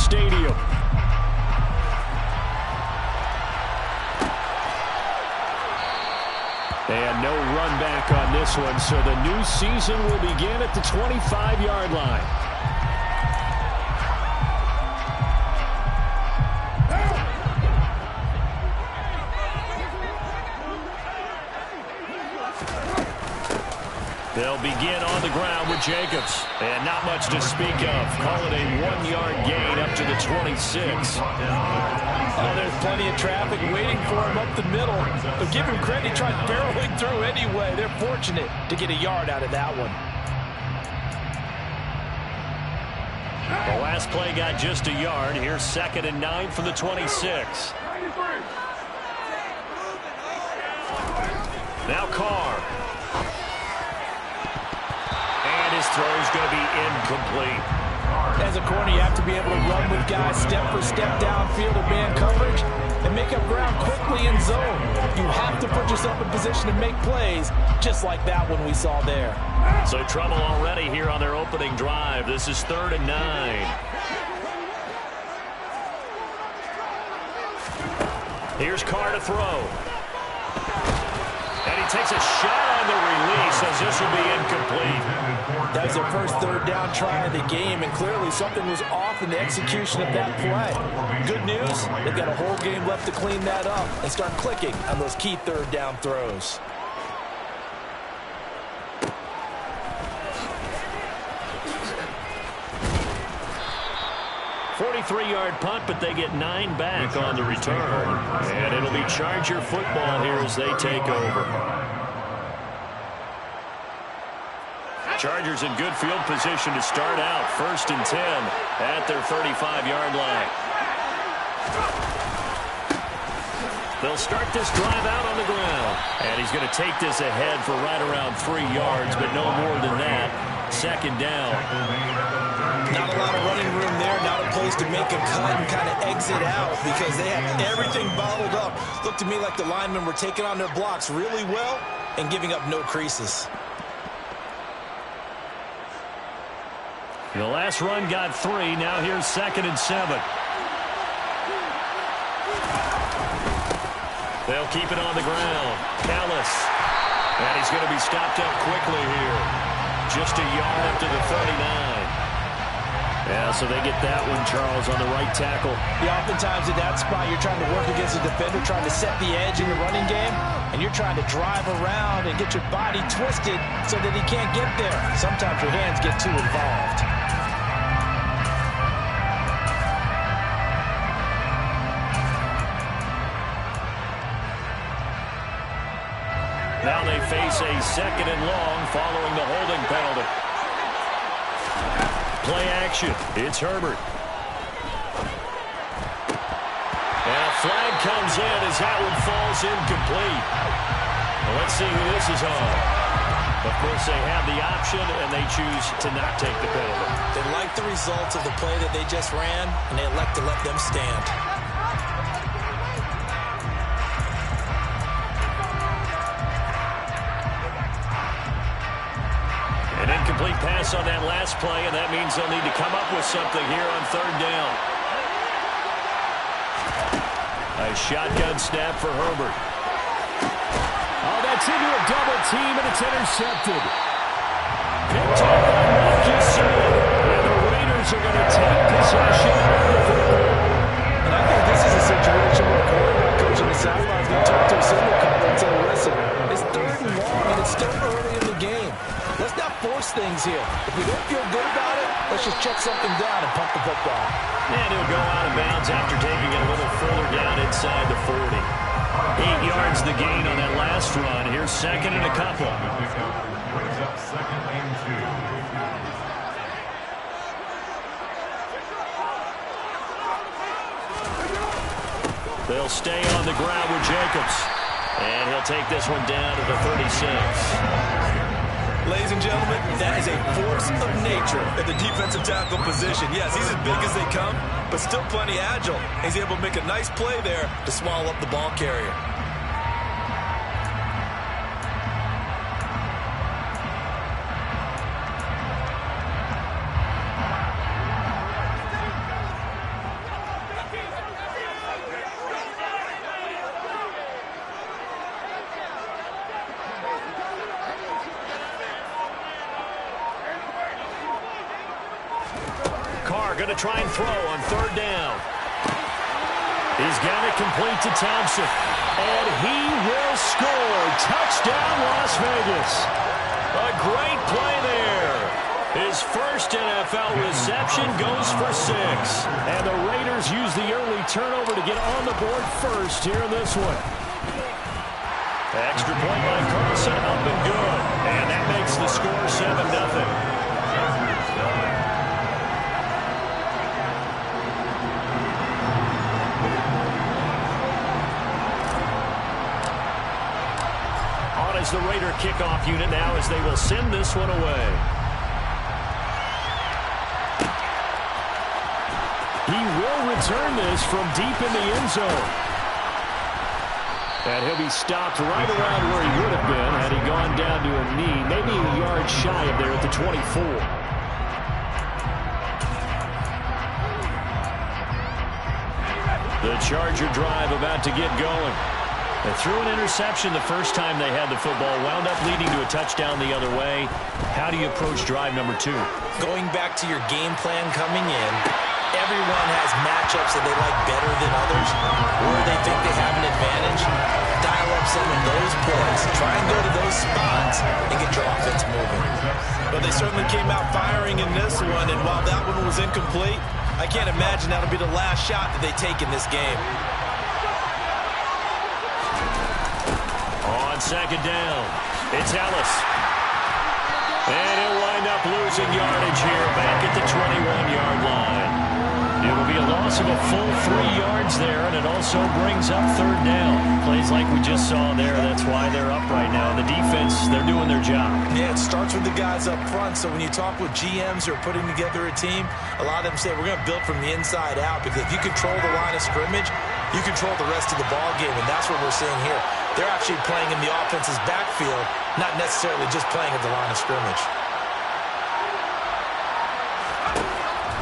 stadium. And no run back on this one, so the new season will begin at the 25-yard line. They'll begin on the ground with Jacobs. And not much to speak of. Call it a 1-yard gain up to the 26. Oh, there's plenty of traffic waiting for him up the middle. But give him credit, he tried barreling through anyway. They're fortunate to get a yard out of that one. The last play got just a yard. Here's 2nd and 9 from the 26. Now Carr. And his throw's going to be incomplete. As a corner, you have to be able to run with guys step for step downfield in man coverage and make up ground quickly in zone. You have to put yourself in position to make plays, just like that one we saw there. So trouble already here on their opening drive. This is 3rd and 9. Here's Carr to throw. And he takes a shot on the release as this will be incomplete. That was their first 3rd down try of the game, and clearly something was off in the execution of that play. Good news, they've got a whole game left to clean that up and start clicking on those key 3rd down throws. .43-yard punt, but they get 9 back on the return. And it'll be Charger football here as they take over. Chargers in good field position to start out. 1st and 10 at their 35-yard line. They'll start this drive out on the ground. And he's going to take this ahead for right around 3 yards, but no more than that. 2nd down. Not a lot of running room there, not a place to make a cut and kind of exit out because they had everything bottled up. Looked to me like the linemen were taking on their blocks really well and giving up no creases. The last run got 3. Now here's 2nd and 7. They'll keep it on the ground. Callis. And he's going to be stopped up quickly here. Just a yard up to the 39. Yeah, so they get that one, Charles, on the right tackle. Yeah, oftentimes in that spot, you're trying to work against a defender, trying to set the edge in the running game, and you're trying to drive around and get your body twisted so that he can't get there. Sometimes your hands get too involved. Now they face a 2nd and long following the holding penalty. Play action. It's Herbert. And a flag comes in as that one falls incomplete. Well, let's see who this is on. Of course, they have the option, and they choose to not take the penalty. They like the results of the play that they just ran, and they elect to let them stand. An incomplete pass on that last play, and that means they'll need to come up with something here on 3rd down. A shotgun snap for Herbert. Oh, that's into a double team, and it's intercepted. Picked up by Marcus Sewell. And the Raiders are going to take possession of the football. And I think this is a situation where a quarterback coach on the sideline is going to talk to a single cover and say, listen, it's 3rd and long, and it's still early in the game. Let's not force things here. If we don't feel good about it, let's just check something down and pump the football. And he'll go out of bounds after taking it a little further down inside the 40. 8 yards the gain on that last run. Here's 2nd and a couple. Brings up 2nd and 2. They'll stay on the ground with Jacobs. And he'll take this one down to the 36. Ladies and gentlemen, that is a force of nature at the defensive tackle position. Yes, he's as big as they come, but still plenty agile. He's able to make a nice play there to swallow up the ball carrier. Carr going to try and throw on third down. He's got it complete to Thompson. And he will score. Touchdown, Las Vegas. A great play there. His first NFL reception goes for 6. And the Raiders use the early turnover to get on the board first here in this one. Extra point by Carlson, up and good. And that makes the score 7-0. Is the Raider kickoff unit now as they will send this one away. He will return this from deep in the end zone. And he'll be stopped right around where he would have been had he gone down to a knee, maybe a yard shy of there at the 24. The Charger drive about to get going. They threw an interception the first time they had the football, wound up leading to a touchdown the other way. How do you approach drive number 2? Going back to your game plan coming in, everyone has matchups that they like better than others, or they think they have an advantage. Dial up some of those plays. Try and go to those spots and get your offense moving. But they certainly came out firing in this one, and while that one was incomplete, I can't imagine that'll be the last shot that they take in this game. On second down, it's Ellis. And he'll wind up losing yardage here back at the 21-yard line. It'll be a loss of a full 3 yards there, and it also brings up third down. Plays like we just saw there, that's why they're up right now. The defense, they're doing their job. Yeah, it starts with the guys up front, so when you talk with GMs who are putting together a team, a lot of them say we're going to build from the inside out, because if you control the line of scrimmage, you control the rest of the ball game, and that's what we're seeing here. They're actually playing in the offense's backfield, not necessarily just playing at the line of scrimmage.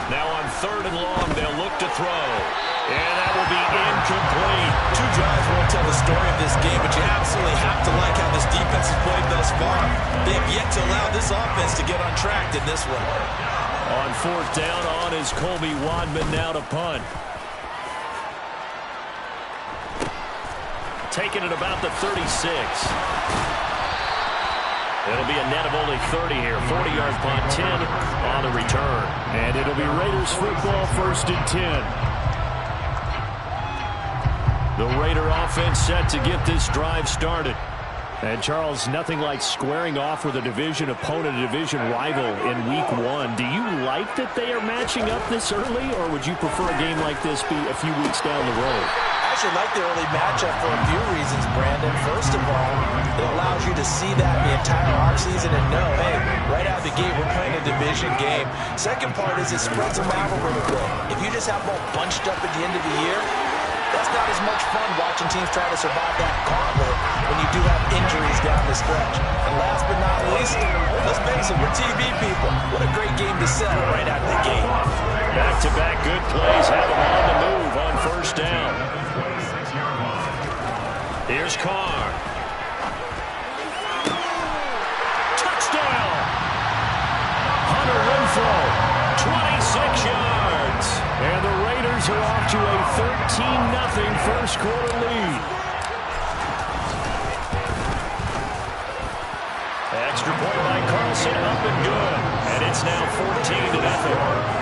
Now on third and long, they'll look to throw. And that will be incomplete. 2 drives won't tell the story of this game, but you absolutely have to like how this defense has played thus far. They have yet to allow this offense to get on track in this one. On fourth down, on is Colby Wadman now to punt. Taking it about the 36. It'll be a net of only 30 here. 40-yard punt, 10 on the return. And it'll be Raiders football, 1st and 10. The Raider offense set to get this drive started. And, Charles, nothing like squaring off with a division opponent, a division rival in Week 1. Do you like that they are matching up this early, or would you prefer a game like this be a few weeks down the road? I actually like the early matchup for a few reasons, Brandon. First of all, it allows you to see that the entire offseason and know, hey, right out of the gate, we're playing a division game. Second part is it spreads them out a little bit. If you just have them all bunched up at the end of the year, that's not as much fun watching teams try to survive that gauntlet when you do have injuries down the stretch. And last but not least, let's face it, we're TV people. What a great game to sell right out of the gate. Back-to-back good plays have them on the move on first down. Here's Carr. Touchdown! Hunter Renfrow, 26 yards. And the Raiders are off to a 13-0 first quarter lead. Extra point by Carlson, up and good. And it's now 14-0.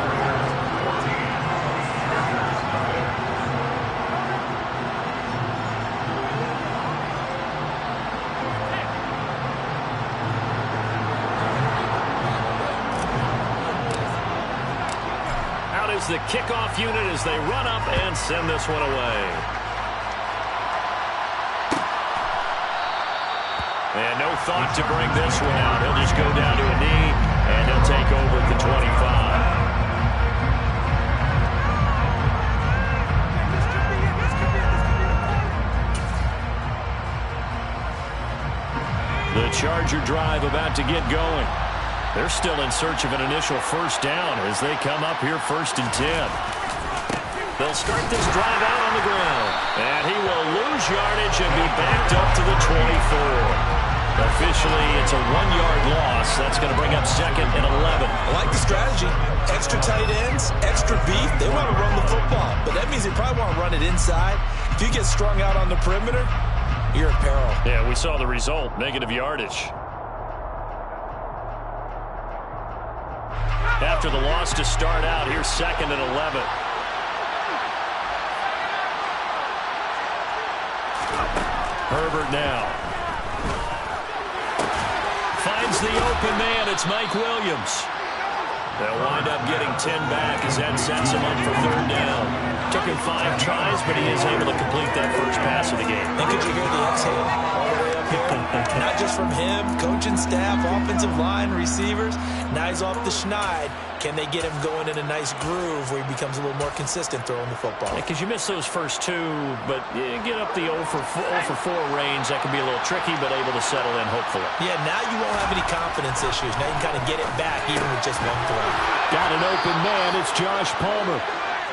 The kickoff unit as they run up and send this one away. And no thought to bring this one out. He'll just go down to a knee, and he'll take over at the 25. The Charger drive about to get going. They're still in search of an initial first down as they come up here 1st and 10. They'll start this drive out on the ground. And he will lose yardage and be backed up to the 24. Officially, it's a 1-yard loss. That's going to bring up 2nd and 11. I like the strategy. Extra tight ends, extra beef. They want to run the football, but that means they probably want to run it inside. If you get strung out on the perimeter, you're in peril. Yeah, we saw the result. Negative yardage. After the loss to start out, here's 2nd and 11. Herbert now. Finds the open man. It's Mike Williams. They'll wind up getting 10 back as that sets him up for 3rd down. Took him 5 tries, but he is able to complete that first pass of the game. And could you hear the exhale all the way up here? Not just from him, coaching staff, offensive line, receivers. Now he's off the schneid. Can they get him going in a nice groove where he becomes a little more consistent throwing the football? Because you miss those first 2, but you get up the 0 for 4 range. That can be a little tricky, but able to settle in, hopefully. Yeah, now you won't have any confidence issues. Now you can kind of get it back even with just 1 throw. Got an open man. It's Josh Palmer.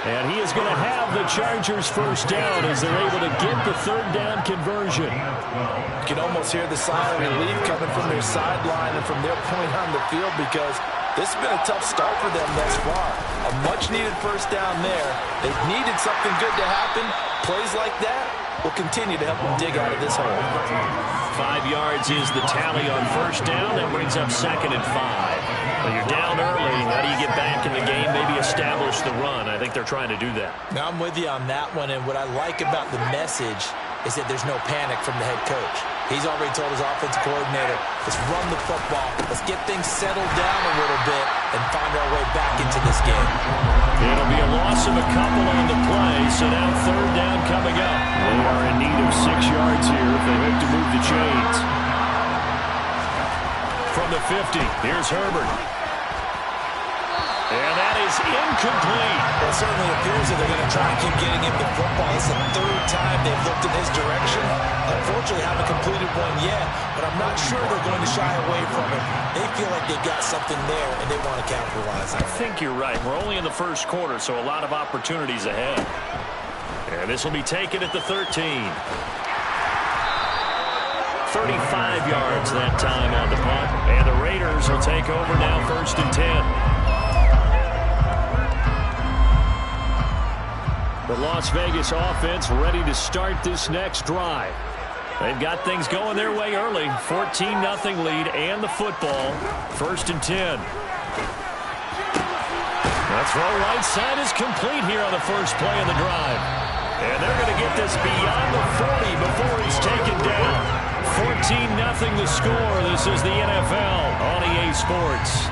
And he is going to have the Chargers first down as they're able to get the 3rd down conversion. You can almost hear the sigh of relief coming from their sideline and from their point on the field because this has been a tough start for them thus far. A much-needed first down there. They've needed something good to happen. Plays like that will continue to help them dig out of this hole. 5 yards is the tally on first down. That brings up 2nd and 5. Well, you're down early. How do you get back in the game? Maybe establish the run. I think they're trying to do that. Now I'm with you on that one, and what I like about the message is that there's no panic from the head coach. He's already told his offensive coordinator, let's run the football, let's get things settled down a little bit, and find our way back into this game. It'll be a loss of a couple on the play, so now 3rd down coming up. They are in need of 6 yards here if they hope to move the chains. From the 50, here's Herbert. And that is incomplete. Well, it certainly appears that they're going to try and keep getting him the football. It's the 3rd time they've looked in his direction. Unfortunately, haven't completed one yet, but I'm not sure they're going to shy away from it. They feel like they've got something there, and they want to capitalize on it. I think you're right. We're only in the first quarter, so a lot of opportunities ahead. And this will be taken at the 13. 35 yards that time on the punt. And the Raiders will take over now 1st and 10. The Las Vegas offense ready to start this next drive. They've got things going their way early. 14-0 lead and the football. 1st and 10. The throw right side is complete here on the first play of the drive. And they're going to get this beyond the 40 before he's taken down. 14-0 the score. This is the NFL on EA Sports.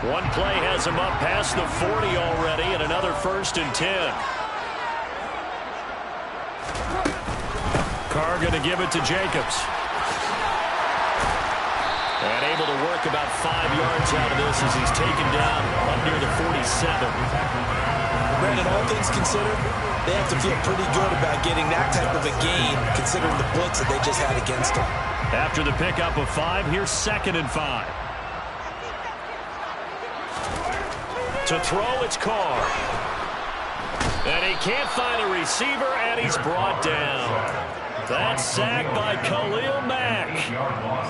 One play has him up past the 40 already, and another 1st and 10. Carr going to give it to Jacobs. And able to work about 5 yards out of this as he's taken down up near the 47. Brandon, all things considered, they have to feel pretty good about getting that type of a gain, considering the blitz that they just had against them. After the pickup of 5, here's 2nd and 5. To throw, it's Carr. And he can't find a receiver, and he's brought down. That's sacked by Khalil Mack.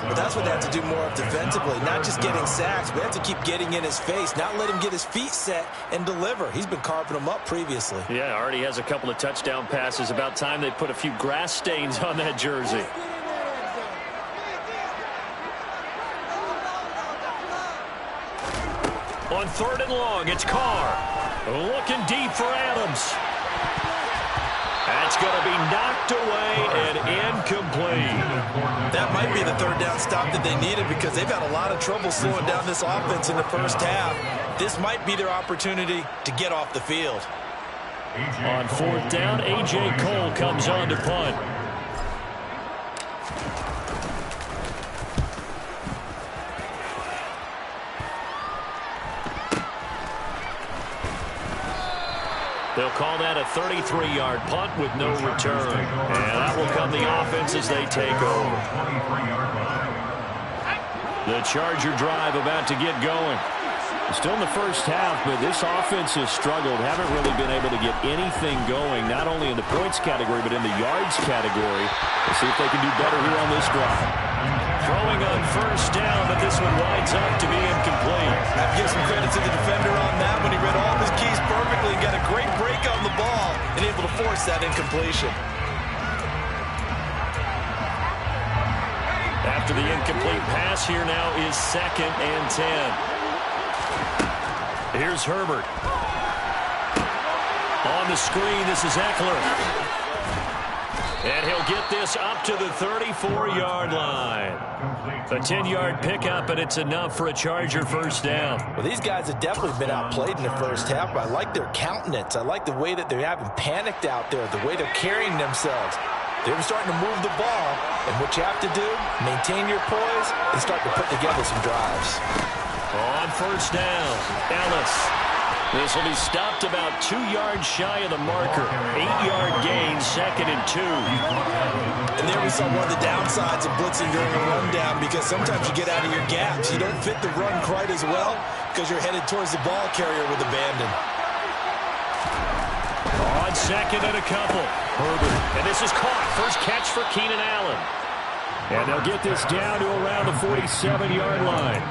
But that's what they have to do more of defensively, not just getting sacks, but they have to keep getting in his face, not let him get his feet set and deliver. He's been carving them up previously. Yeah, already has a couple of touchdown passes. About time they put a few grass stains on that jersey. On 3rd and long, it's Carr. Looking deep for Adams. That's going to be knocked away and incomplete. That might be the 3rd down stop that they needed because they've had a lot of trouble slowing down this offense in the first half. This might be their opportunity to get off the field. On 4th down, A.J. Cole comes on to punt. They'll call that a 33-yard punt with no return. And that will come the offense as they take over. The Charger drive about to get going. Still in the first half, but this offense has struggled. Haven't really been able to get anything going, not only in the points category, but in the yards category. We'll see if they can do better here on this drive. Throwing on first down, but this one winds up to be incomplete. I have to give some credit to the defender on that one. He read all of his keys perfectly and got a great break on the ball and able to force that incompletion. After the incomplete pass, here now is 2nd and 10. Here's Herbert. On the screen, this is Eckler. And he'll get this up to the 34-yard line. A 10-yard pickup, and it's enough for a Charger first down. Well, these guys have definitely been outplayed in the first half, but I like their countenance. I like the way that they haven't panicked out there, the way they're carrying themselves. They're starting to move the ball, and what you have to do, maintain your poise and start to put together some drives. On first down, Ellis. This will be stopped about 2 yards shy of the marker. 8-yard gain, 2nd and 2. And there we saw one of the downsides of blitzing during a rundown, because sometimes you get out of your gaps. You don't fit the run quite as well because you're headed towards the ball carrier with abandon. On 2nd and a couple. Herbert. And this is caught. First catch for Keenan Allen. And they'll get this down to around the 47-yard line.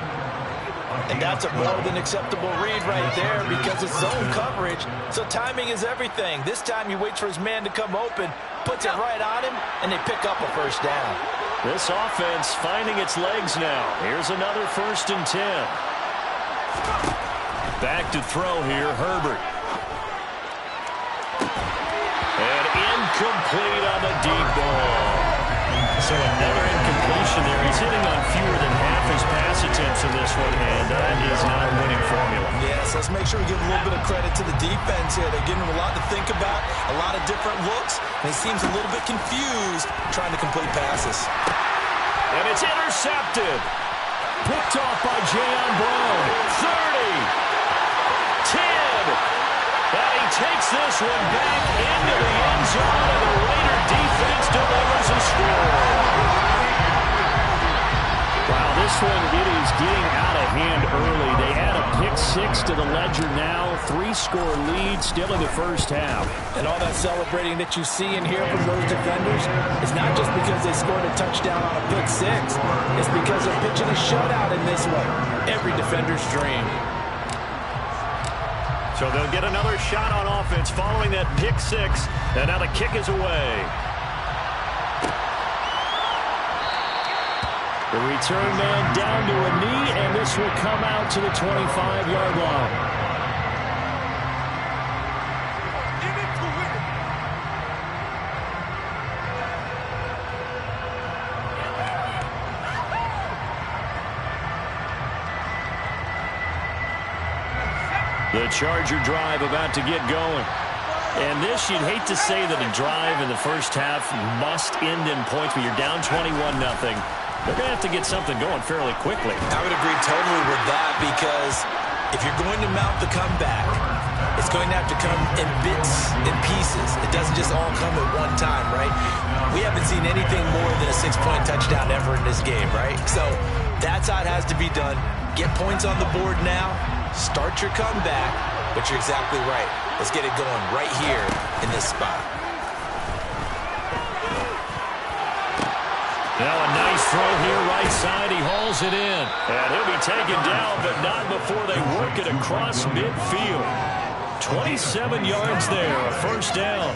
And that's a more than acceptable read right there because it's zone coverage, so timing is everything. This time he waits for his man to come open, puts it right on him, and they pick up a first down. This offense finding its legs now. Here's another 1st and 10. Back to throw here, Herbert. And incomplete on the deep ball. So another incompletion there. He's hitting on fewer than half his pass attempts in this one, and that is not a winning formula. Yes, let's make sure we give a little bit of credit to the defense here. They're giving him a lot to think about, a lot of different looks, and he seems a little bit confused trying to complete passes. And it's intercepted. Picked off by Jayon Brown. 30. 10. And he takes this one back into the end zone, and the Raider defense delivers a score. Wow, this one, it is getting out of hand early. They add a pick-6 to the ledger now. 3-score lead still in the first half. And all that celebrating that you see and hear from those defenders is not just because they scored a touchdown on a pick-6. It's because they're pitching a shutout in this one. Every defender's dream. So they'll get another shot on offense following that pick-6. And now the kick is away. The return man down to a knee, and this will come out to the 25-yard line. The Charger drive about to get going. And this, you'd hate to say that a drive in the first half must end in points, but you're down 21-0. They're going to have to get something going fairly quickly. I would agree totally with that, because if you're going to mount the comeback, it's going to have to come in bits and pieces. It doesn't just all come at one time, right? We haven't seen anything more than a 6-point touchdown ever in this game, right? So that's how it has to be done. Get points on the board now. Start your comeback, but you're exactly right. Let's get it going right here in this spot. Now a nice throw here right side. He hauls it in. And he'll be taken down, but not before they work it across midfield. 27 yards there, a first down.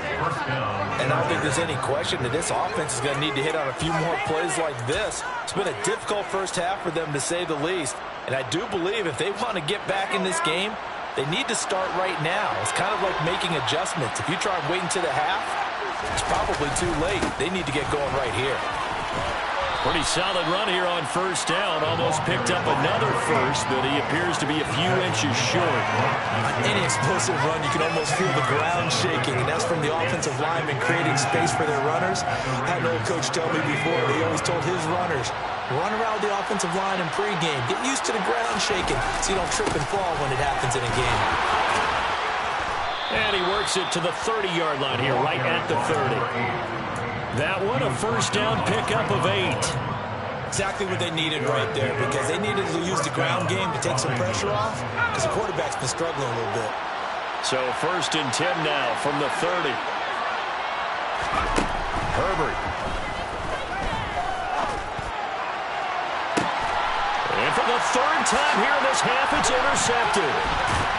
And I don't think there's any question that this offense is going to need to hit on a few more plays like this. It's been a difficult first half for them, to say the least. And I do believe if they want to get back in this game, they need to start right now. It's kind of like making adjustments. If you try and wait until the half, it's probably too late. They need to get going right here. Pretty solid run here on first down. Almost picked up another first, but he appears to be a few inches short. On any explosive run, you can almost feel the ground shaking, and that's from the offensive linemen creating space for their runners. I had an old coach tell me before, he always told his runners, run around the offensive line in pregame. Get used to the ground shaking so you don't trip and fall when it happens in a game. And he works it to the 30-yard line here, right at the 30. That one, a first down pickup of 8. Exactly what they needed right there, because they needed to use the ground game to take some pressure off, because the quarterback's been struggling a little bit. So first and 10 now from the 30. Herbert. And for the third time here in this half, it's intercepted.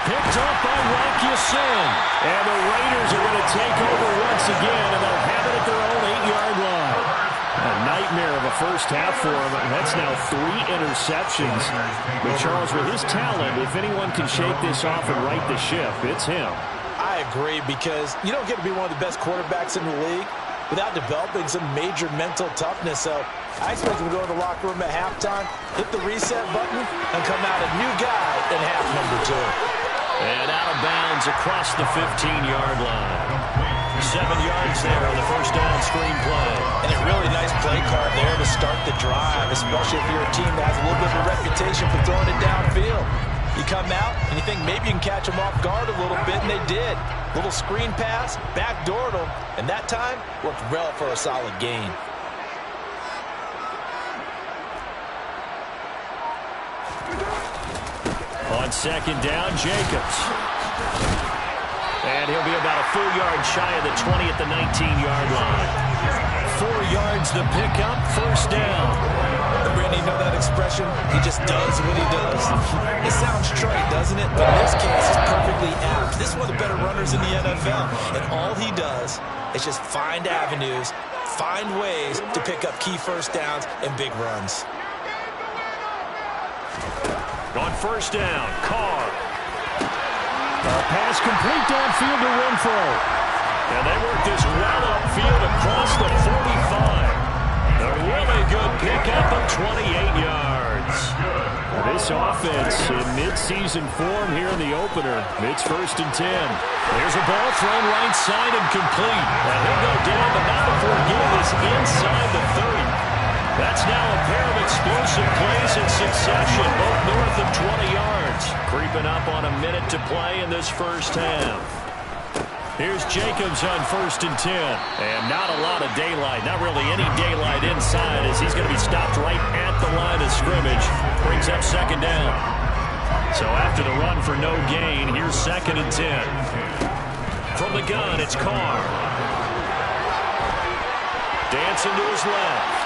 Picked up by Rakiasin. And the Raiders are going to take over once again, and they'll have it at their own 8-yard line. A nightmare of a first half for him, and that's now 3 interceptions. But Charles, with his talent, if anyone can shake this off and right the ship, it's him. I agree, because you don't get to be one of the best quarterbacks in the league without developing some major mental toughness. So I expect him to go in the locker room at halftime, hit the reset button, and come out a new guy in half number 2. And out of bounds across the 15-yard line. 7 yards there on the first down screen play. And a really nice play card there to start the drive, especially if you're a team that has a little bit of a reputation for throwing it downfield. You come out and you think maybe you can catch them off guard a little bit, and they did. Little screen pass, backdoored them, and that time worked well for a solid gain. On second down, Jacobs. And he'll be about a full yard shy of the 20 at the 19-yard line. 4 yards the pickup, first down. Randy, you know that expression? He just does what he does. It sounds trite, doesn't it? But in this case, it's perfectly apt. This is one of the better runners in the NFL. And all he does is just find avenues, find ways to pick up key first downs and big runs. On first down, Carr. A pass complete downfield to Renfro. And they work this well upfield across the 45. A really good pickup of 28 yards. This offense in mid-season form here in the opener. It's first and 10. There's a ball thrown right side and complete. And he'll go down, but not before getting this inside the 30. That's now a pair of explosive plays in succession, both north of 20 yards. Creeping up on a minute to play in this first half. Here's Jacobs on first and 10. And not a lot of daylight, not really any daylight inside, as he's going to be stopped right at the line of scrimmage. Brings up second down. So after the run for no gain, here's second and 10. From the gun, it's Carr. Dancing to his left.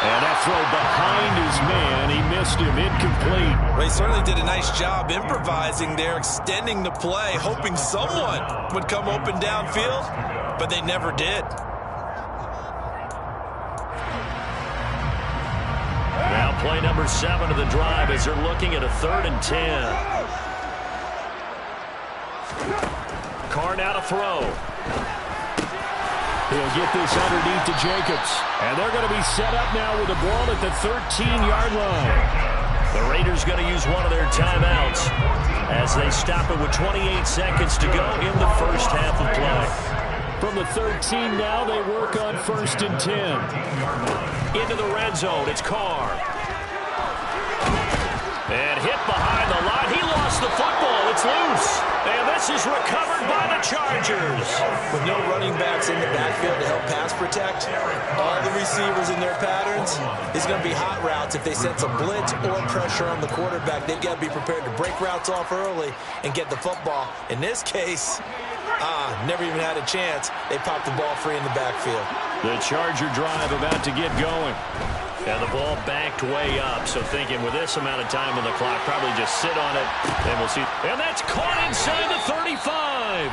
And that throw behind his man, he missed him, incomplete. Well, he certainly did a nice job improvising there, extending the play, hoping someone would come open downfield, but they never did. Now play number 7 of the drive as they're looking at a 3rd and 10. Carr now to throw. He'll get this underneath to Jacobs. And they're going to be set up now with the ball at the 13-yard line. The Raiders going to use one of their timeouts as they stop it with 28 seconds to go in the first half of play. From the 13 now, they work on first and 10. Into the red zone, it's Carr. And hit behind the line. He lost the football. It's loose. And this is recovered by the Chargers. With no running backs in the backfield to help pass protect, all the receivers in their patterns, it's going to be hot routes if they sense a blitz or pressure on the quarterback. They've got to be prepared to break routes off early and get the football. In this case, never even had a chance. They popped the ball free in the backfield. The Charger drive about to get going. And the ball backed way up, so thinking with this amount of time on the clock, probably just sit on it, and we'll see. And that's caught inside the 35.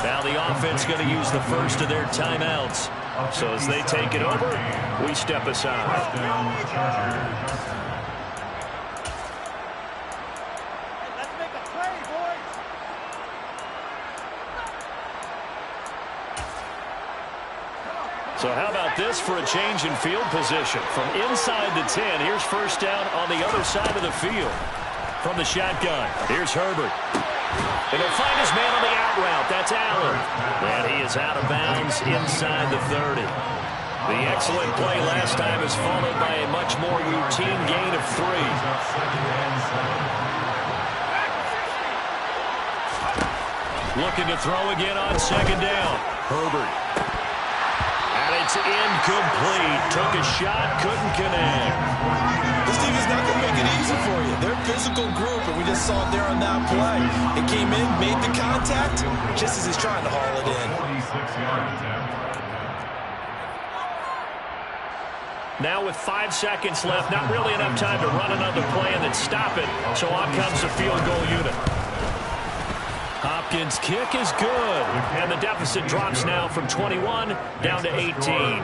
Now the offense going to use the first of their timeouts. So as they take it over, we step aside. So how about this for a change in field position? From inside the 10, here's first down on the other side of the field. From the shotgun, here's Herbert. And he'll find his man on the out route. That's Allen. And he is out of bounds inside the 30. The excellent play last time is followed by a much more routine gain of 3. Looking to throw again on second down. Herbert. And it's incomplete. Took a shot, couldn't connect. This team is not going to make it easy for you. They're a physical group, and we just saw it there on that play. It came in, made the contact, just as he's trying to haul it in. 46-yard attempt. Now with 5 seconds left, not really enough time to run another play and then stop it. So on comes the field goal unit. Hopkins' kick is good. And the deficit drops now from 21 down to 18.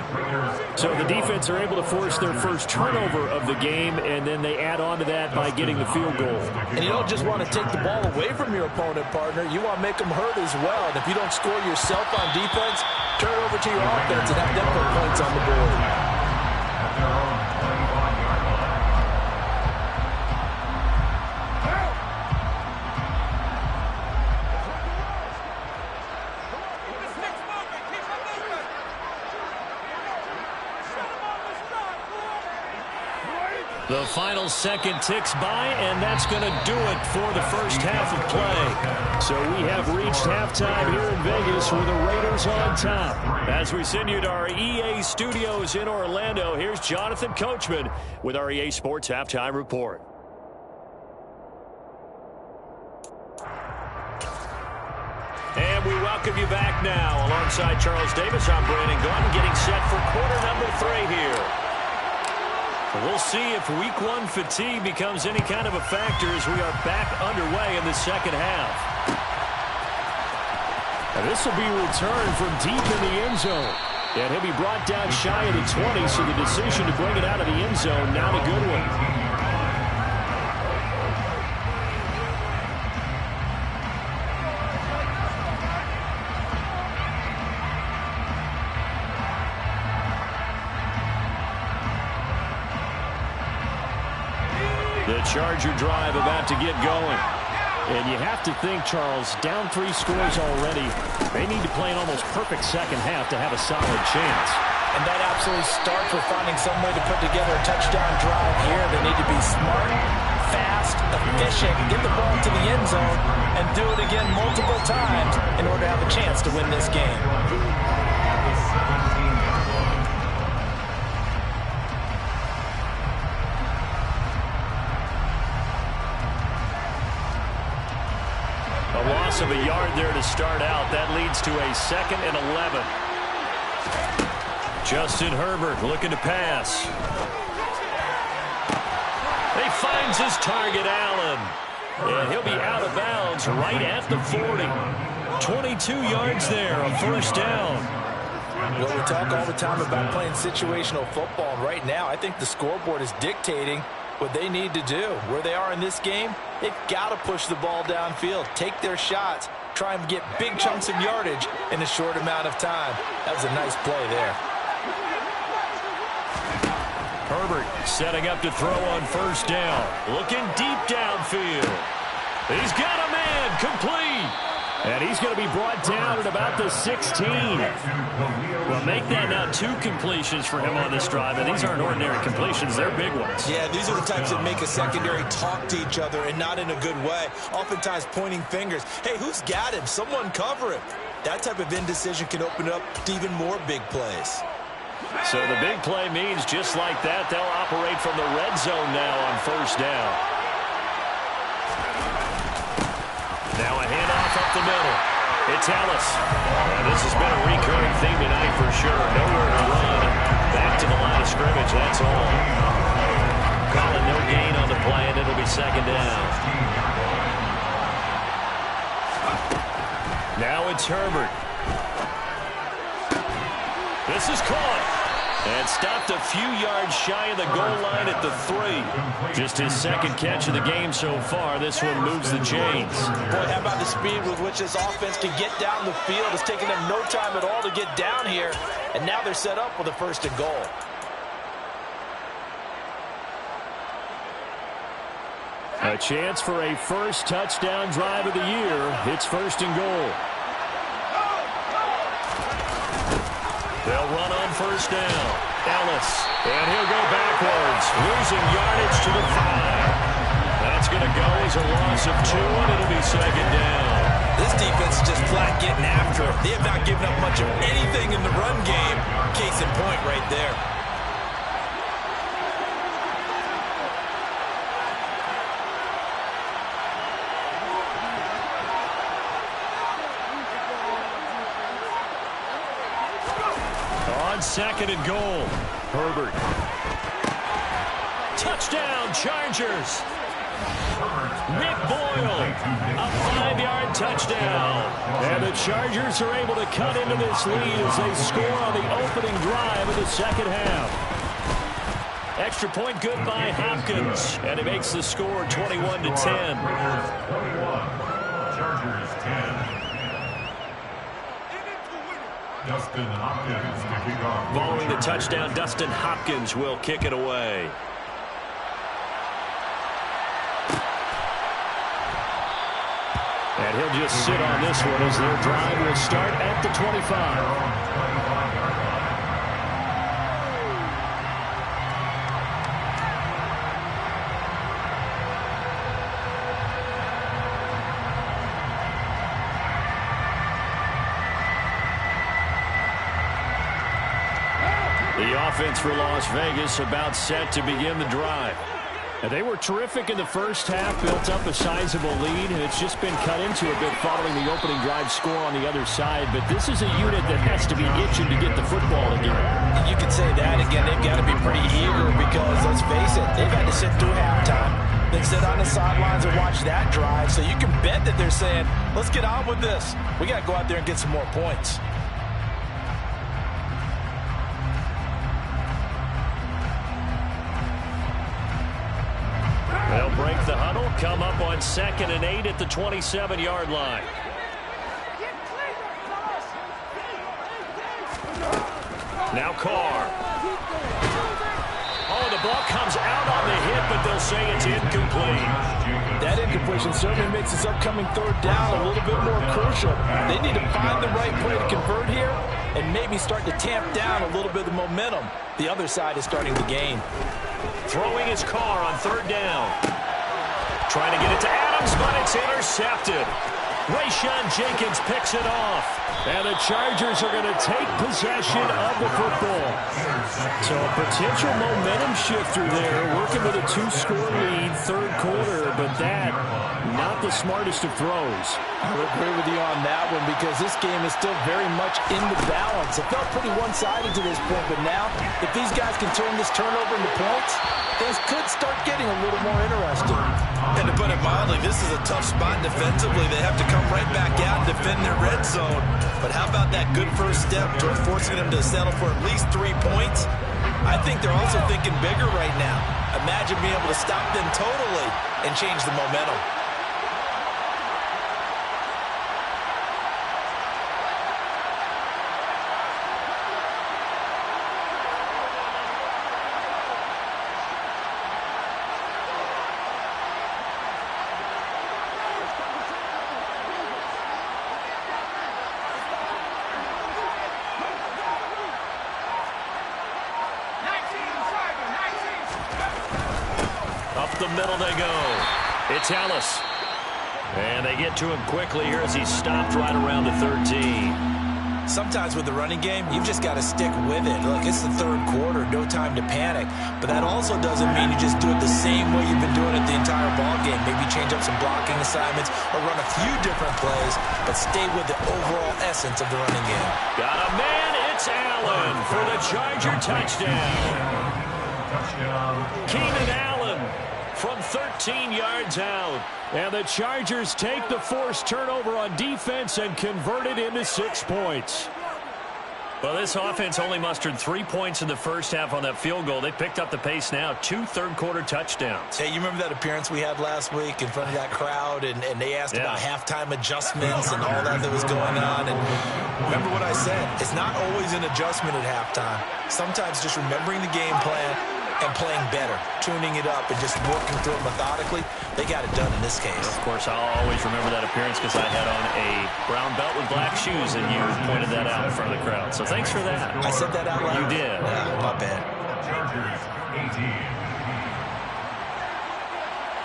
So the defense are able to force their first turnover of the game, and then they add on to that by getting the field goal. And you don't just want to take the ball away from your opponent, partner. You want to make them hurt as well. And if you don't score yourself on defense, turn it over to your offense and have them put points on the board. Their own 21-yard line. The final second ticks by, and that's going to do it for the first half of play. So we have reached halftime here in Vegas with the Raiders on top. As we send you to our EA studios in Orlando, here's Jonathan Coachman with our EA Sports Halftime Report. And we welcome you back now. Alongside Charles Davis, I'm Brandon Gordon, getting set for quarter number 3 here. We'll see if week 1 fatigue becomes any kind of a factor as we are back underway in the second half. And this will be returned from deep in the end zone. And he'll be brought down shy of the 20, so the decision to bring it out of the end zone, not a good one. The Charger drive about to get going. And you have to think, Charles, down 3 scores already. They need to play an almost perfect second half to have a solid chance. And that absolutely starts with finding some way to put together a touchdown drive here. They need to be smart, fast, efficient, get the ball to the end zone, and do it again multiple times in order to have a chance to win this game. A loss of a yard there to start out. That leads to a 2nd and 11. Justin Herbert looking to pass. He finds his target, Allen. And he'll be out of bounds right at the 40. 22 yards there, a first down. Well, we talk all the time about playing situational football. And right now, I think the scoreboard is dictating what they need to do. Where they are in this game, they've got to push the ball downfield, take their shots, try and get big chunks of yardage in a short amount of time. That was a nice play there. Herbert setting up to throw on first down. Looking deep downfield. He's got a man, complete. And he's going to be brought down at about the 16. Well, make that now 2 completions for him on this drive. And these aren't ordinary completions. They're big ones. Yeah, these are the types that make a secondary talk to each other and not in a good way. Oftentimes pointing fingers. Hey, who's got him? Someone cover him. That type of indecision can open up to even more big plays. So the big play means just like that, they'll operate from the red zone now on first down. Now a handoff up the middle. It's Ellis. This has been a recurring theme tonight for sure. Nowhere to run. Back to the line of scrimmage, that's all. Calling no gain on the play, and it'll be second down. Now it's Herbert. This is caught. And stopped a few yards shy of the goal line at the 3. Just his 2nd catch of the game so far. This one moves the chains. Boy, how about the speed with which this offense can get down the field? It's taken them no time at all to get down here. And now they're set up with a 1st and goal. A chance for a first touchdown drive of the year. It's 1st and goal. They'll run on first down. Ellis. And he'll go backwards. Losing yardage to the 5. That's going to go as a loss of 2, and it'll be second down. This defense is just flat getting after it. They have not given up much of anything in the run game. Case in point right there. On second and goal, Herbert. Touchdown, Chargers. Nick Boyle, a 5-yard touchdown. And the Chargers are able to cut into this lead as they score on the opening drive of the second half. Extra point good by Hopkins, and it makes the score 21-10. Chargers 10. Dustin Hopkins to kick off. Following the touchdown, Dustin Hopkins will kick it away. And he'll just sit on this one as their drive will start at the 25. The offense for Las Vegas about set to begin the drive. And they were terrific in the first half, built up a sizable lead, and it's just been cut into a bit following the opening drive score on the other side. But this is a unit that has to be itching to get the football again. You could say that again. They've got to be pretty eager because, let's face it, they've had to sit through halftime, then sit on the sidelines and watch that drive. So you can bet that they're saying, let's get on with this. We got to go out there and get some more points. They'll break the huddle, come up on 2nd and 8 at the 27-yard line. Now Carr. Oh, the ball comes out on the hit, but they'll say it's incomplete. That incompletion certainly makes this upcoming third down a little bit more crucial. They need to find the right play to convert here and maybe start to tamp down a little bit of the momentum the other side is starting to gain. Throwing his Carr on 3rd down. Trying to get it to Adams, but it's intercepted. Rayshawn Jenkins picks it off. And the Chargers are going to take possession of the football. So a potential momentum shifter there, working with a 2-score lead, 3rd quarter, but that, not the smartest of throws. I would agree with you on that one because this game is still very much in the balance. It felt pretty one-sided to this point, but now, if these guys can turn this turnover into points, things could start getting a little more interesting. And to put it mildly, this is a tough spot defensively. They have to come right back out and defend their red zone. But how about that good first step toward forcing them to settle for at least 3 points? I think they're also thinking bigger right now. Imagine being able to stop them totally and change the momentum. The middle they go. It's Ellis. And they get to him quickly here as he's stopped right around the 13. Sometimes with the running game, you've just got to stick with it. Look, it's the 3rd quarter, no time to panic. But that also doesn't mean you just do it the same way you've been doing it the entire ball game. Maybe change up some blocking assignments or run a few different plays, but stay with the overall essence of the running game. Got a man. It's Allen for the Charger touchdown. Keenan Allen from 13 yards out. And the Chargers take the forced turnover on defense and convert it into 6 points. Well, this offense only mustered 3 points in the first half on that field goal. They picked up the pace now. 2 third-quarter touchdowns. Hey, you remember that appearance we had last week in front of that crowd, and they asked about halftime adjustments and all that was going on. And remember what I said. It's not always an adjustment at halftime. Sometimes just remembering the game plan and playing better, tuning it up and just working through it methodically. They got it done in this case. Of course, I'll always remember that appearance because I had on a brown belt with black shoes, and you pointed that out in front of the crowd. So thanks for that. I said that out loud? You did. Yeah, my bad. Chargers 18.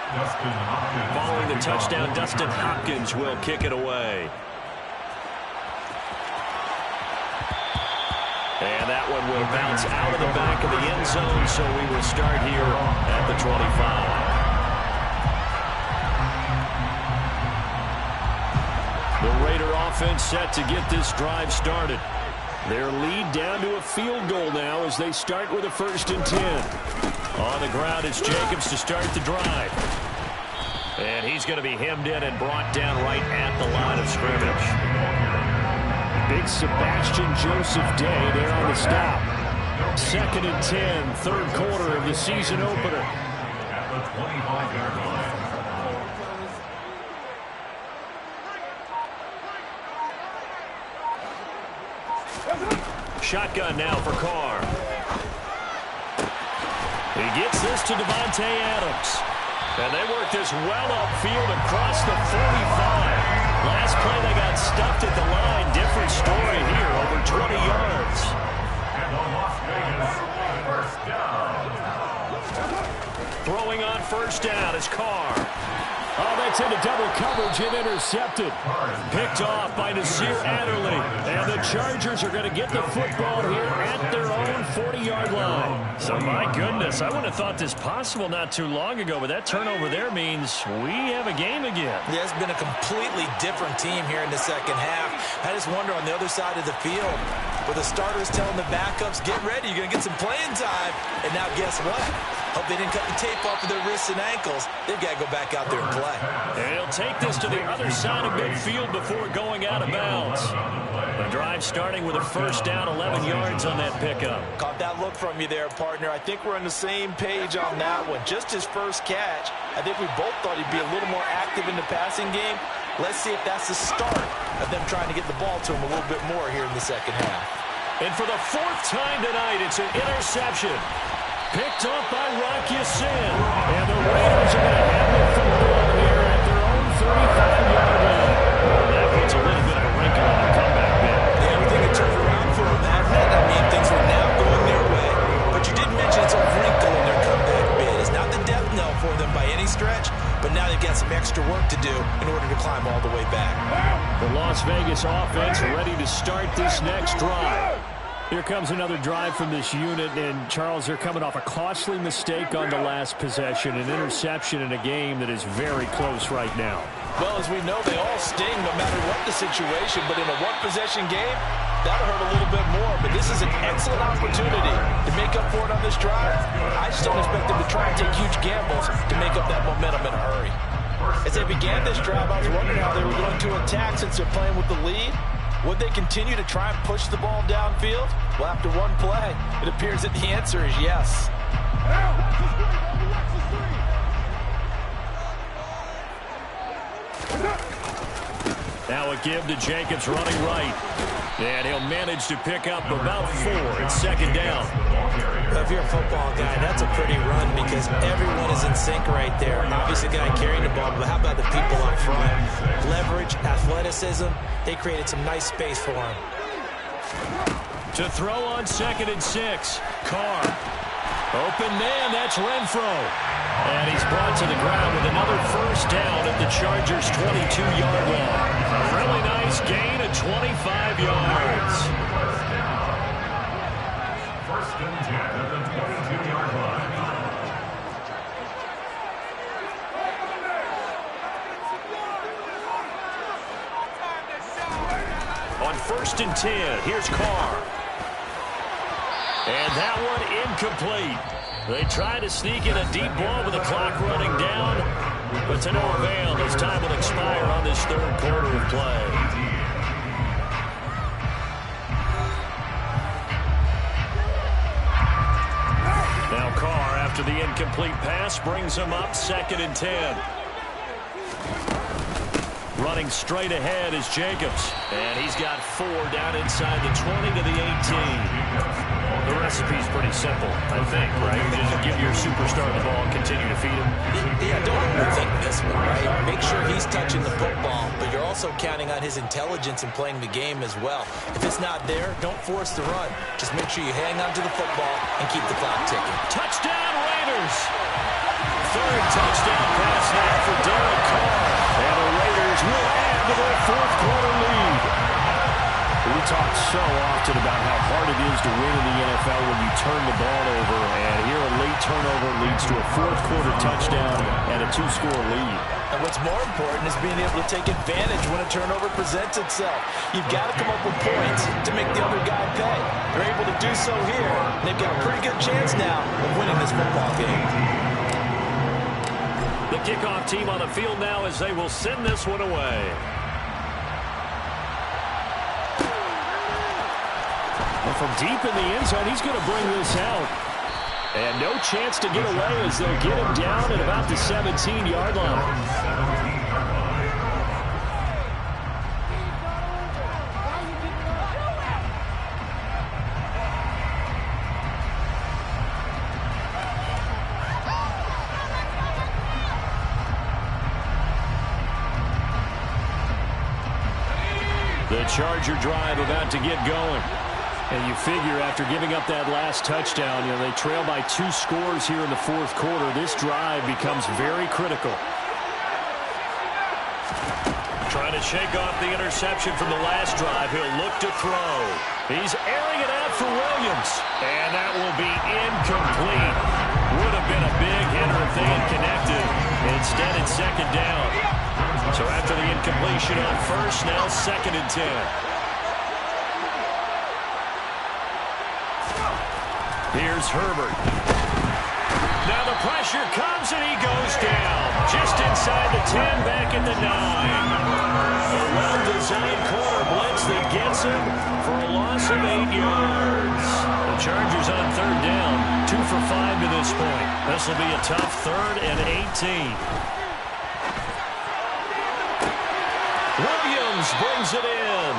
Following the touchdown, Dustin Hopkins will kick it away. And that one will bounce out of the back of the end zone, so we will start here at the 25. The Raider offense set to get this drive started. Their lead down to a field goal now as they start with a 1st and 10. On the ground, it's Jacobs to start the drive. And he's going to be hemmed in and brought down right at the line of scrimmage. Big Sebastian Joseph Day there on the stop. 2nd and 10, 3rd quarter of the season opener. At the 25-yard line. Shotgun now for Carr. He gets this to Devontae Adams. And they work this well upfield across the 45. Last play they got stuffed at the line. Different story here, over 20 yards. And the Las Vegas first down. Throwing on 1st down is Carr. Oh, that's into double coverage and intercepted. Picked off by Nasir Adderley. And the Chargers are going to get the football here at their own 40-yard line. So, my goodness, I wouldn't have thought this possible not too long ago, but that turnover there means we have a game again. Yeah, it's been a completely different team here in the second half. I just wonder on the other side of the field, where the starters telling the backups, get ready, you're going to get some playing time. And now guess what? Hope they didn't cut the tape off of their wrists and ankles. They've got to go back out there and play. And he'll take this to the other side of midfield before going out of bounds. The drive starting with a 1st down, 11 yards on that pickup. Caught that look from you there, partner. I think we're on the same page on that one. Just his first catch. I think we both thought he'd be a little more active in the passing game. Let's see if that's the start of them trying to get the ball to him a little bit more here in the second half. And for the 4th time tonight, it's an interception. Picked off by Rock Ya-Sin. And the Raiders are going to have the football here at their own 35-yard line. That puts a little bit of a wrinkle on the comeback bid. Yeah, everything had turned around for them, hadn't it? I mean, things were now going their way. But you did mention it's a wrinkle in their comeback bid. It's not the death knell for them by any stretch, but now they've got some extra work to do in order to climb all the way back. The Las Vegas offense ready to start this next drive. Here comes another drive from this unit, and Charles, they're coming off a costly mistake on the last possession, an interception in a game that is very close right now. Well, as we know, they all sting no matter what the situation, but in a one-possession game, that'll hurt a little bit more. But this is an excellent opportunity to make up for it on this drive. I just don't expect them to try and take huge gambles to make up that momentum in a hurry. As they began this drive, I was wondering how they were going to attack since they're playing with the lead. Would they continue to try and push the ball downfield? Well, after one play, it appears that the answer is yes. Now a give to Jacobs running right. And he'll manage to pick up about 4. It's 2nd down. If you're a football guy, that's a pretty run because everyone is in sync right there. Obviously, the guy carrying the ball, but how about the people up front? Leverage, athleticism, they created some nice space for him. To throw on 2nd and 6. Carr. Open man, that's Renfro. And he's brought to the ground with another 1st down at the Chargers' 22-yard line. A really nice gain of 25 yards. 1st and 10 at the 22-yard line. On 1st and 10, here's Carr. And that one incomplete. They try to sneak in a deep ball with the clock running down, but to no avail as time will expire on this 3rd quarter of play. Now Carr, after the incomplete pass, brings him up 2nd and 10. Running straight ahead is Jacobs. And he's got 4 down inside the 20 to the 18. The recipe's pretty simple, I think, right? You just give your superstar the ball and continue to feed him. Yeah, don't overthink this one, right? Make sure he's touching the football, but you're also counting on his intelligence in playing the game as well. If it's not there, don't force the run. Just make sure you hang on to the football and keep the clock ticking. Touchdown, Raiders! 3rd touchdown pass fourth quarter lead. We talk so often about how hard it is to win in the NFL when you turn the ball over, and here a late turnover leads to a fourth quarter touchdown and a 2-score lead. And what's more important is being able to take advantage when a turnover presents itself. You've got to come up with points to make the other guy pay. They're able to do so here, and they've got a pretty good chance now of winning this football game. The kickoff team on the field now as they will send this one away. And from deep in the end zone, he's going to bring this out. And no chance to get away as they'll get him down at about the 17-yard line. The Charger drive about to get going. And you figure after giving up that last touchdown, they trail by 2 scores here in the fourth quarter. This drive becomes very critical. Trying to shake off the interception from the last drive. He'll look to throw. He's airing it out for Williams. And that will be incomplete. Would have been a big hitter if they had connected. Instead, it's second down. So after the incompletion on first, now 2nd and 10. Here's Herbert. Now the pressure comes and he goes down. Just inside the 10, back at the 9. A well-designed corner blitz that gets him for a loss of 8 yards. The Chargers on 3rd down, 2 for 5 to this point. This will be a tough 3rd and 18. Williams brings it in.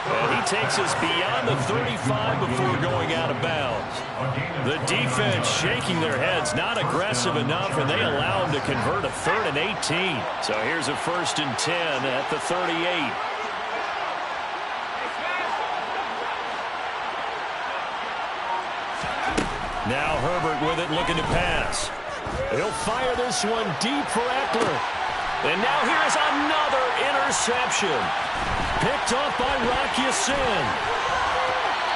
And he takes us beyond the 35 before going out of bounds. The defense shaking their heads, not aggressive enough, and they allow him to convert a 3rd and 18. So here's a 1st and 10 at the 38. Now Herbert with it, looking to pass. He'll fire this one deep for Eckler. And now here's another interception. Picked off by Rock Ya-Sin.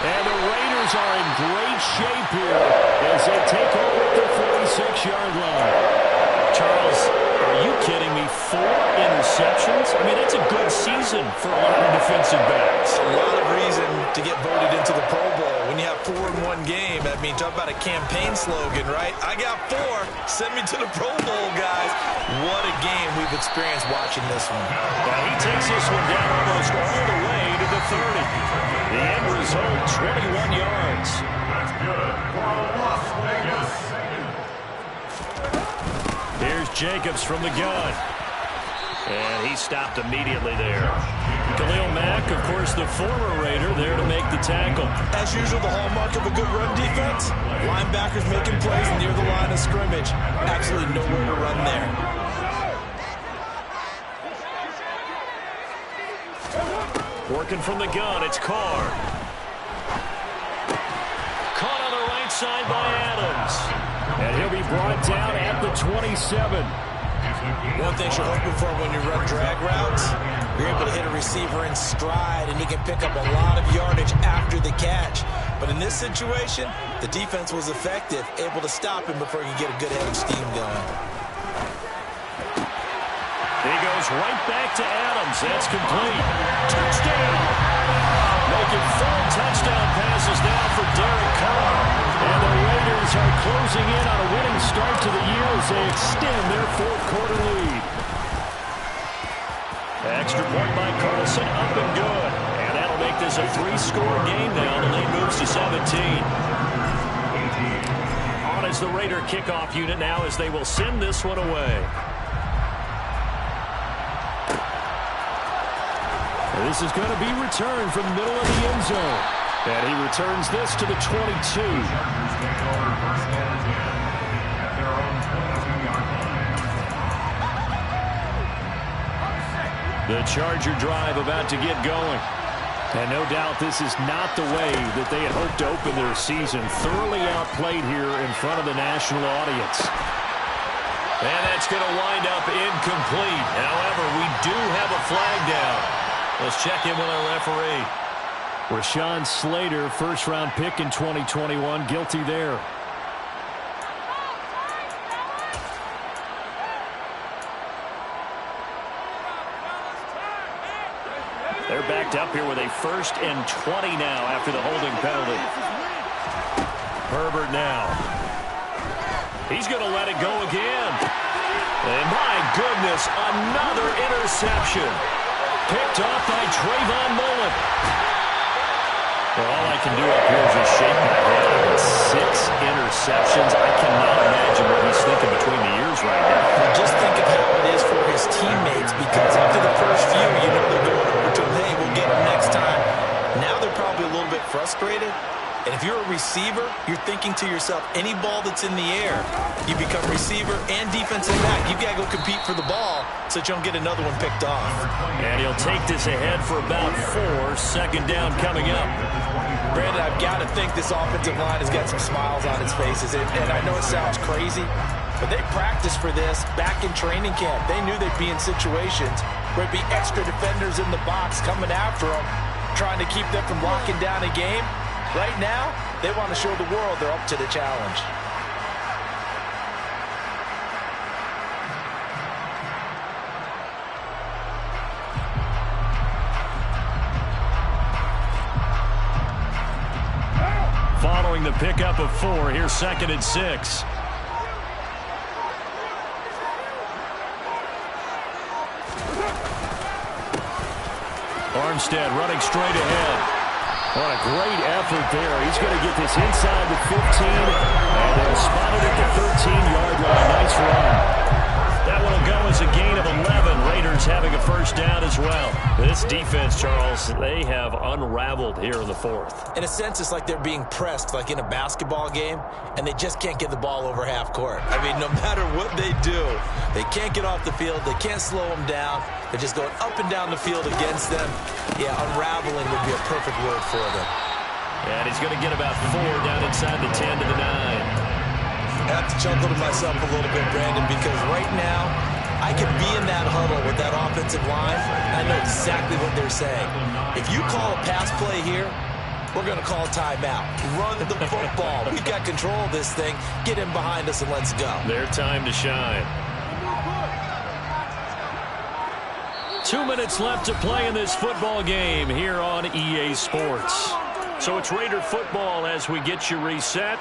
And the Raiders are in great shape here as they take over at the 46-yard line. Charles, are you kidding me? 4 interceptions? I mean, that's a good season for a lot of defensive backs. A lot of reason to get voted into the Pro Bowl. When you have 4 in one game, I mean, talk about a campaign slogan, right? I got 4. Send me to the Pro Bowl, guys. What a game we've experienced watching this one. Well, he takes this one down almost all the way to the 30. The end result, 21 yards. That's good for Las Vegas. Here's Jacobs from the gun. And he stopped immediately there. Khalil Mack, of course, the former Raider, there to make the tackle. As usual, the hallmark of a good run defense, linebackers making plays near the line of scrimmage. Absolutely nowhere to run there. Working from the gun, it's Carr. Caught on the right side by Adams. And he'll be brought down at the 27. One thing you're hoping for when you run drag routes, you're able to hit a receiver in stride, and he can pick up a lot of yardage after the catch. But in this situation, the defense was effective, able to stop him before he could get a good head of steam going. He goes right back to Adams. That's complete. Touchdown! Making 4 touchdown passes now for Derek Carr. And the Raiders are closing in on a winning start to the year as they extend their fourth quarter lead. Extra point by Carlson, up and good. And that'll make this a 3-score game now. The lead moves to 17. On is the Raider kickoff unit now as they will send this one away. This is going to be returned from the middle of the end zone. And he returns this to the 22. The Charger drive about to get going. And no doubt this is not the way that they had hoped to open their season. Thoroughly outplayed here in front of the national audience. And that's going to wind up incomplete. However, we do have a flag down. Let's check in with our referee. Rashawn Slater, first-round pick in 2021, guilty there. They're backed up here with a 1st and 20 now after the holding penalty. Herbert now. He's going to let it go again. And my goodness, another interception. Picked off by Trayvon Mullen. Well, all I can do up here is just shake my head. 6 interceptions. I cannot imagine what he's thinking between the ears right now. Well, just think of how it is for his teammates, because after the first few, you know they're going over to him, hey, we'll get him next time. Now they're probably a little bit frustrated. And if you're a receiver, you're thinking to yourself, any ball that's in the air, you become receiver and defensive back. You've got to go compete for the ball so that you don't get another one picked off. And he'll take this ahead for about 4. Second down coming up. Brandon, I've got to think this offensive line has got some smiles on its faces. And I know it sounds crazy, but they practiced for this back in training camp. They knew they'd be in situations where it'd be extra defenders in the box coming after them, trying to keep them from locking down a game. Right now, they want to show the world they're up to the challenge. Following the pickup of 4, here's 2nd and 6. Armstead running straight ahead. What a great effort there. He's going to get this inside the 15, and then spotted at the 13-yard line. Nice run. That will go as a gain of 11. Raiders having a 1st down as well. This defense, Charles, they have unraveled here in the 4th. In a sense, it's like they're being pressed, like in a basketball game, and they just can't get the ball over half court. I mean, no matter what they do, they can't get off the field. They can't slow them down. They're just going up and down the field against them. Yeah, unraveling would be a perfect word for them. And he's going to get about 4 down inside the 10 to the 9. I have to chuckle to myself a little bit, Brandon, because right now I could be in that huddle with that offensive line. I know exactly what they're saying. If you call a pass play here, we're going to call a timeout. Run the football. We've got control of this thing. Get in behind us and let's go. Their time to shine. 2 minutes left to play in this football game here on EA Sports. So it's Raider football as we get you reset.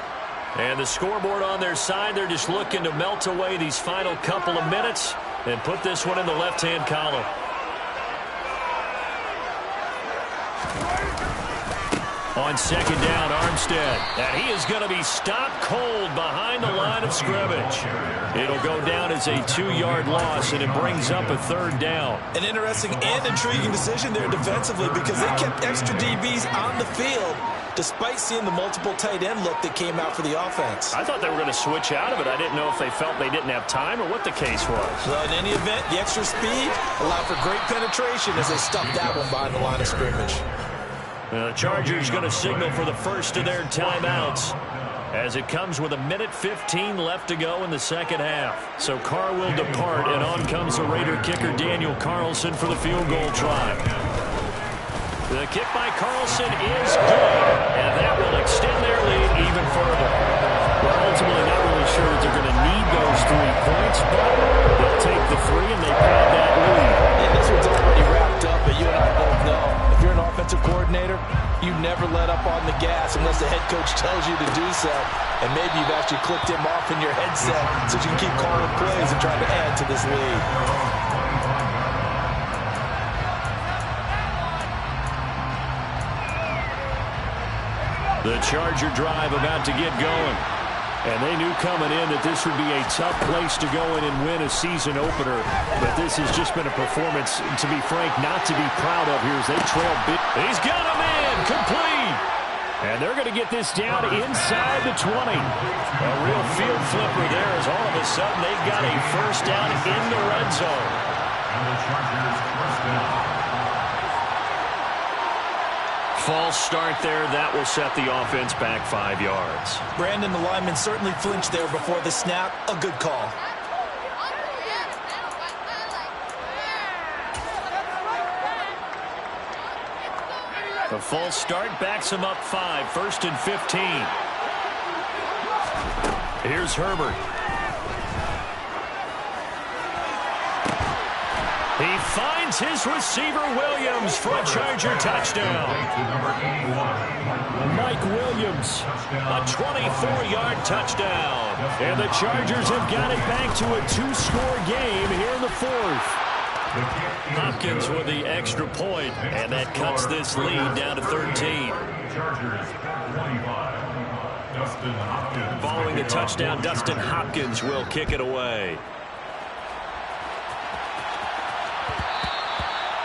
And the scoreboard on their side, they're just looking to melt away these final couple of minutes and put this one in the left-hand column. On 2nd down, Armstead. And he is going to be stopped cold behind the line of scrimmage. It'll go down as a 2-yard loss, and it brings up a 3rd down. An interesting and intriguing decision there defensively, because they kept extra DBs on the field despite seeing the multiple tight end look that came out for the offense. I thought they were going to switch out of it. I didn't know if they felt they didn't have time or what the case was. Well, in any event, the extra speed allowed for great penetration as they stuffed that one behind the line of scrimmage. The Chargers going to signal for the first of their timeouts as it comes with 1:15 left to go in the 2nd half. So Carr will depart, and on comes the Raider kicker Daniel Carlson for the field goal try. The kick by Carlson is good, and that will extend their lead even further. Well, ultimately not really sure that they're going to need those 3 points, but they'll take the 3 and they pad that lead. And this one's already wrapped up, but you and I both know if you're an offensive coordinator, you never let up on the gas unless the head coach tells you to do so. And maybe you've actually clicked him off in your headset so you can keep calling plays and trying to add to this lead. The Charger drive about to get going. And they knew coming in that this would be a tough place to go in and win a season opener. But this has just been a performance, to be frank, not to be proud of here as they trail big. He's got him in, complete. And they're going to get this down inside the 20. A real field flipper there as all of a sudden they've got a 1st down in the red zone. And the Chargers 1st down. False start there. That will set the offense back 5 yards. Brandon, the lineman certainly flinched there before the snap. A good call. A false start backs him up 5, 1st and 15. Here's Herbert. He finds his receiver Williams for a Charger touchdown. Mike Williams, a 24-yard touchdown. And the Chargers have got it back to a 2-score game here in the 4th. Hopkins with the extra point, and that cuts this lead down to 13. Following the touchdown, Dustin Hopkins will kick it away.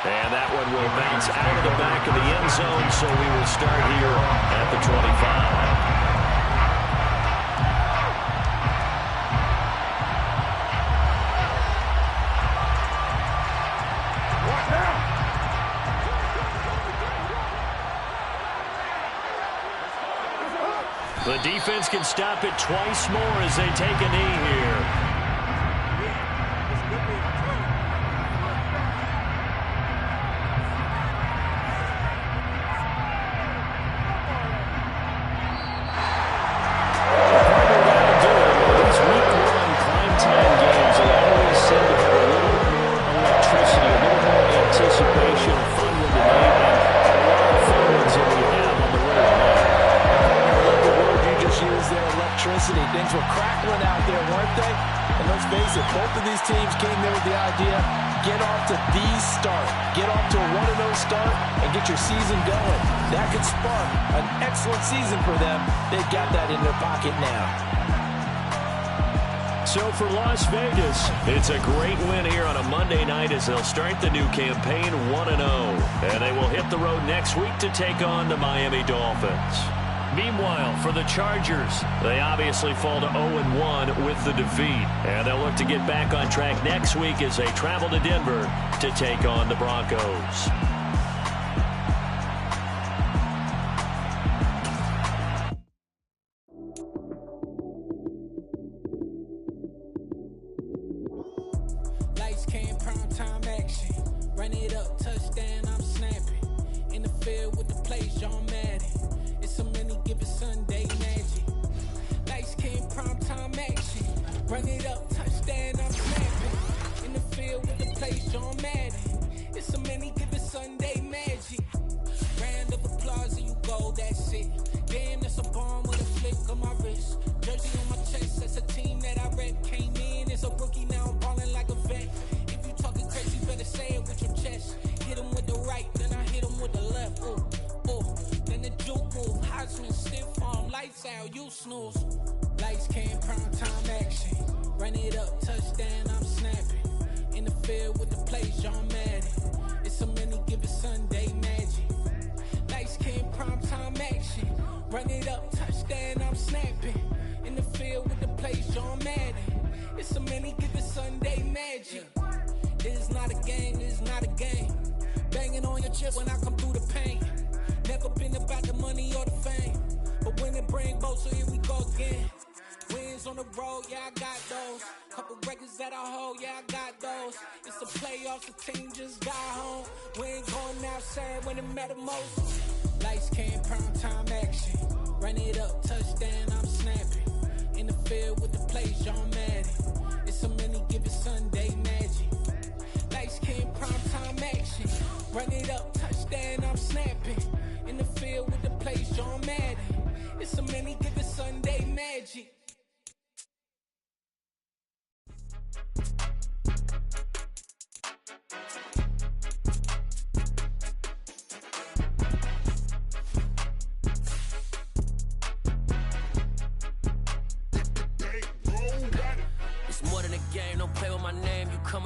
And that one will bounce out of the back of the end zone, so we will start here at the 25. The defense can stop it twice more as they take a knee here. Things were crackling out there, weren't they? And let's face it, both of these teams came there with the idea, get off to the start. Get off to a 1-0 start and get your season going. That could spark an excellent season for them. They've got that in their pocket now. So for Las Vegas, it's a great win here on a Monday night as they'll start the new campaign 1-0. And they will hit the road next week to take on the Miami Dolphins. Meanwhile, for the Chargers, they obviously fall to 0-1 with the defeat. And they'll look to get back on track next week as they travel to Denver to take on the Broncos. Lights came, prime time action. Run it up, touchdown, I'm snapping. In the field with the plays, John Madden. It's a many given Sunday magic. Lights came, prime time action. Run it up, touchdown, I'm snapping. In the field with the plays, John Madden. It's a many given Sunday magic. Round of applause and you go, that's it. Damn, that's a bomb with a flick on my wrist. Jersey on my chest, that's a team that I rep. Came in as a rookie, now I'm balling like a vet. If you talking crazy, better say it with your chest. Hit him with the right, then I hit him with the left. Ooh, ooh. Then the juke move, Heisman, stiff arm, lights out, you snooze. Lights came, prime time action. Run it up, touchdown, I'm snapping. In the field with the plays, John Madden. It's a many given Sunday magic. Lights came, prime time action. Run it up, touchdown, I'm snapping. In the field with the plays, John Madden. It's a many given Sunday magic. It is not a game, it is not a game. Banging on your chest when I come through the pain. Never been about the money or the fame. But when it bring both, so here we go again. Wins on the road, yeah, I got those. Couple records that I hold, yeah, I got those. It's the playoffs, the team just got home. We ain't going outside when it matter most. Lights came, prime time action. Run it up, touchdown, I'm snapping. In the field with the plays, John Madden. It's a many given Sunday magic. Lights came, prime time action. Run it up, touchdown, I'm snapping. In the field with the plays, John Madden. It's a many given Sunday magic. It's more than a game, don't play with my name, you come